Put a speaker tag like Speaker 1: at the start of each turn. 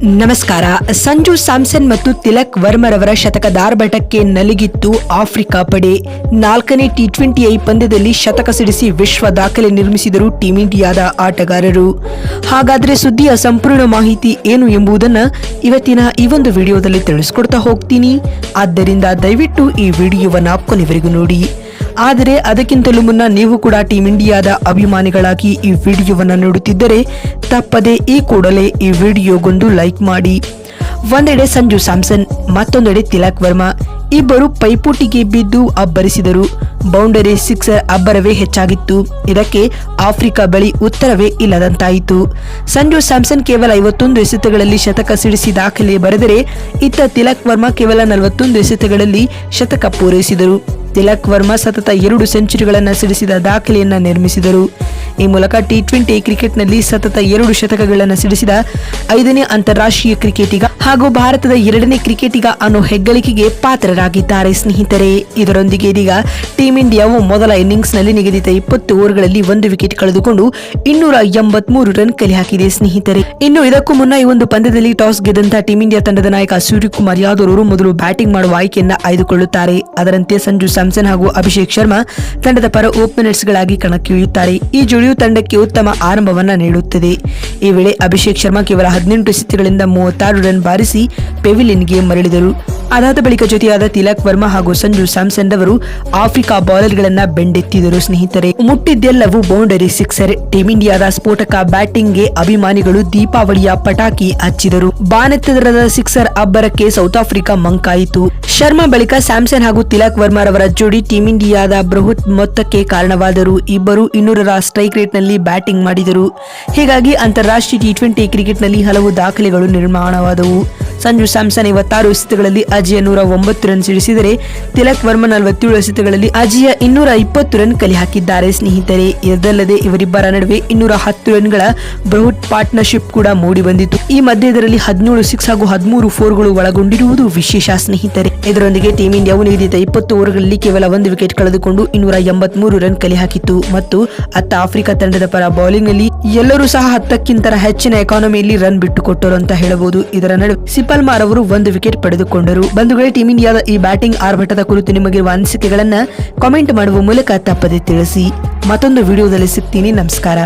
Speaker 1: ನಮಸ್ಕಾರ. ಸಂಜು ಸ್ಯಾಮ್ಸನ್ ಮತ್ತು ತಿಲಕ್ ವರ್ಮರವರ ಶತಕದಾರ್ಭಟಕ್ಕೆ ನಲುಗಿತ್ತು ಆಫ್ರಿಕಾ ಪಡೆ. 4ನೇ T20I ಪಂದ್ಯದಲ್ಲಿ ಶತಕ ಸಿಡಿಸಿ ವಿಶ್ವ ದಾಖಲೆ ನಿರ್ಮಿಸಿದರು ಟೀಂ ಇಂಡಿಯಾದ ಆಟಗಾರರು. ಹಾಗಾದ್ರೆ ಸುದ್ದಿಯ ಸಂಪೂರ್ಣ ಮಾಹಿತಿ ಏನು ಎಂಬುದನ್ನು ಇವತ್ತಿನ ಈ ಒಂದು ವಿಡಿಯೋದಲ್ಲಿ ತಿಳಿಸ್ಕೊಡ್ತಾ ಹೋಗ್ತೀನಿ. ಆದ್ದರಿಂದ ದಯವಿಟ್ಟು ಈ ವಿಡಿಯೋವನ್ನು ಕೊನೆವರೆಗೂ ನೋಡಿ. ಆದರೆ ಅದಕ್ಕಿಂತಲೂ ಮುನ್ನ ನೀವು ಕೂಡ ಟೀಂ ಇಂಡಿಯಾದ ಅಭಿಮಾನಿಗಳಾಗಿ ಈ ವಿಡಿಯೋವನ್ನು ನೋಡುತ್ತಿದ್ದರೆ ತಪ್ಪದೆ ಈ ಕೂಡಲೇ ಈ ವಿಡಿಯೋಗೊಂದು ಲೈಕ್ ಮಾಡಿ. ಒಂದೆಡೆ ಸಂಜು ಸ್ಯಾಮ್ಸನ್, ಮತ್ತೊಂದೆಡೆ ತಿಲಕ್ ವರ್ಮಾ ಇಬ್ಬರು ಪೈಪೋಟಿಗೆ ಬಿದ್ದು ಅಬ್ಬರಿಸಿದರು. ಬೌಂಡರಿ ಸಿಕ್ಸರ್ ಅಬ್ಬರವೇ ಹೆಚ್ಚಾಗಿತ್ತು. ಇದಕ್ಕೆ ಆಫ್ರಿಕಾ ಬಳಿ ಉತ್ತರವೇ ಇಲ್ಲದಂತಾಯಿತು. ಸಂಜು ಸ್ಯಾಮ್ಸನ್ ಕೇವಲ 51 ಎಸೆತಗಳಲ್ಲಿ ಶತಕ ಸಿಡಿಸಿ ದಾಖಲೆ ಬರೆದರೆ ಇತ್ತ ತಿಲಕ್ ವರ್ಮಾ ಕೇವಲ 41 ಎಸೆತಗಳಲ್ಲಿ ಶತಕ ಪೂರೈಸಿದರು. ತಿಲಕ್ ವರ್ಮಾ ಸತತ 2 ಸೆಂಚುರಿಗಳನ್ನು ಸಿಡಿಸಿದ ದಾಖಲೆಯನ್ನ ನಿರ್ಮಿಸಿದರು. ಈ ಮೂಲಕ T20 ಕ್ರಿಕೆಟ್ನಲ್ಲಿ ಸತತ 2 ಶತಕಗಳನ್ನು ಸಿಡಿಸಿದ 5ನೇ ಅಂತಾರಾಷ್ಟ್ರೀಯ ಕ್ರಿಕೆಟಿಗ ಹಾಗೂ ಭಾರತದ 2ನೇ ಕ್ರಿಕೆಟಿಗ ಅನ್ನೋ ಹೆಗ್ಗಳಿಕೆಗೆ ಪಾತ್ರರಾಗಿದ್ದಾರೆ ಸ್ನೇಹಿತರೆ. ಇದರೊಂದಿಗೆ ಇದೀಗ ಟೀಂ ಇಂಡಿಯಾವು ಮೊದಲ ಇನ್ನಿಂಗ್ಸ್ ನಲ್ಲಿ ನಿಗದಿತ 20 ಓವರ್ಗಳಲ್ಲಿ 1 ವಿಕೆಟ್ ಕಳೆದುಕೊಂಡು 283 ರನ್ ಕಲೆ ಹಾಕಿದೆ ಸ್ನೇಹಿತರೆ. ಇನ್ನು ಇದಕ್ಕೂ ಮುನ್ನ ಈ ಒಂದು ಪಂದ್ಯದಲ್ಲಿ ಟಾಸ್ ಗೆದ್ದಂತಹ ಟೀಂ ಇಂಡಿಯಾ ತಂಡದ ನಾಯಕ ಸೂರ್ಯಕುಮಾರ್ ಯಾದವ್ ಅವರು ಮೊದಲು ಬ್ಯಾಟಿಂಗ್ ಮಾಡುವ ಆಯ್ಕೆಯನ್ನ ಆಯ್ದುಕೊಳ್ಳುತ್ತಾರೆ. ಅದರಂತೆ ಸಂಜು ಸ್ಯಾಮ್ಸನ್ ಹಾಗೂ ಅಭಿಷೇಕ್ ಶರ್ಮಾ ತಂಡದ ಪರ ಓಪನರ್ಸ್ ಗಳಾಗಿ ಕಣಕ್ಕಿಳಿಯುತ್ತಾರೆ. ಈ ಜೋಡಿಯು ತಂಡಕ್ಕೆ ಉತ್ತಮ ಆರಂಭವನ್ನ ನೀಡುತ್ತದೆ. ಈ ವೇಳೆ ಅಭಿಷೇಕ್ ಶರ್ಮಾ ಕೇವಲ 18 ಎಸೆತಗಳಿಂದ 36 ರನ್ ಬಾರಿಸಿ ಪೆವಿಲಿಯನ್ಗೆ ಮರಳಿದರು. ಅದಾದ ಬಳಿಕ ಜೊತೆಯಾದ ತಿಲಕ್ ವರ್ಮಾ ಹಾಗೂ ಸಂಜು ಸ್ಯಾಮ್ಸನ್ ರವರು ಆಫ್ರಿಕಾ ಬೌಲರ್ಗಳನ್ನ ಬೆಂಡೆತ್ತಿದರು ಸ್ನೇಹಿತರೆ. ಮುಟ್ಟಿದ್ದೆಲ್ಲವೂ ಬೌಂಡರಿ ಸಿಕ್ಸರ್. ಟೀಂ ಇಂಡಿಯಾದ ಸ್ಫೋಟಕ ಬ್ಯಾಟಿಂಗ್ಗೆ ಅಭಿಮಾನಿಗಳು ದೀಪಾವಳಿಯ ಪಟಾಕಿ ಹಚ್ಚಿದರು. ಬಾನೆತ್ತರದ ಸಿಕ್ಸರ್ ಅಬ್ಬರಕ್ಕೆ ಸೌತ್ ಆಫ್ರಿಕಾ ಮಂಕಾಯಿತು. ಶರ್ಮಾ ಬಳಿಕ ಸ್ಯಾಮ್ಸನ್ ಹಾಗೂ ತಿಲಕ್ ವರ್ಮಾ ರವರ ಜೋಡಿ ಟೀಂ ಇಂಡಿಯಾದ ಬೃಹತ್ ಮೊತ್ತಕ್ಕೆ ಕಾರಣವಾದರು. ಇಬ್ಬರು 200ರ ಸ್ಟ್ರೈಕ್ ರೇಟ್ ನಲ್ಲಿ ಬ್ಯಾಟಿಂಗ್ ಮಾಡಿದರು. ಹೀಗಾಗಿ ಅಂತಾರಾಷ್ಟ್ರೀಯ T20 ಕ್ರಿಕೆಟ್ನಲ್ಲಿ ಹಲವು ದಾಖಲೆಗಳು ನಿರ್ಮಾಣವಾದವು. ಸಂಜು ಸ್ಯಾಮ್ಸನ್ 56 ಎಸೆತಗಳಲ್ಲಿ ಅಜೇಯ 109 ರನ್ ಸಿಡಿಸಿದರೆ ತಿಲಕ್ ವರ್ಮಾ 47 ಎಸೆತಗಳಲ್ಲಿ ಅಜೇಯ 220 ರನ್ ಕಲೆ ಹಾಕಿದ್ದಾರೆ ಸ್ನೇಹಿತರೆ. ಇದಲ್ಲದೆ ಇವರಿಬ್ಬರ ನಡುವೆ 210 ರನ್ಗಳ ಬೃಹತ್ ಪಾರ್ಟ್ನರ್ಶಿಪ್ ಕೂಡ ಮೂಡಿ ಬಂದಿತ್ತು. ಈ ಮಧ್ಯೆ ಇದರಲ್ಲಿ 17 ಸಿಕ್ಸ್ ಹಾಗೂ 13 ಫೋರ್ಗಳು ಒಳಗೊಂಡಿರುವುದು ವಿಶೇಷ ಸ್ನೇಹಿತರೆ. ಇದರೊಂದಿಗೆ ಟೀಂ ಇಂಡಿಯಾವು ನಿಗದಿತ 20 ಓವರ್ಗಳಲ್ಲಿ ಕೇವಲ 1 ವಿಕೆಟ್ ಕಳೆದುಕೊಂಡು 283 ರನ್ ಕಲೆ ಹಾಕಿತ್ತು. ಮತ್ತು ಅತ್ತ ಆಫ್ರಿಕಾ ತಂಡದ ಪರ ಬೌಲಿಂಗ್ ನಲ್ಲಿ ಎಲ್ಲರೂ ಸಹ 10ಕ್ಕಿಂತ ಹೆಚ್ಚಿನ ಎಕಾನಮಿಯಲ್ಲಿ ರನ್ ಬಿಟ್ಟುಕೊಟ್ಟರು ಅಂತ ಹೇಳಬಹುದು. ಇದರ ನಡುವೆ ಸಿಪಲ್ಮಾರ್ ಅವರು 1 ವಿಕೆಟ್ ಪಡೆದುಕೊಂಡರು. ಬಂಧುಗಳೇ, ಟೀಂ ಇಂಡಿಯಾದ ಈ ಬ್ಯಾಟಿಂಗ್ ಆರ್ಭಟದ ಕುರಿತು ನಿಮಗಿರುವ ಅನಿಸಿಕೆಗಳನ್ನ ಕಾಮೆಂಟ್ ಮಾಡುವ ಮೂಲಕ ತಪ್ಪದೆ ತಿಳಿಸಿ. ಮತ್ತೊಂದು ವಿಡಿಯೋದಲ್ಲಿ ಸಿಗ್ತೀನಿ. ನಮಸ್ಕಾರ.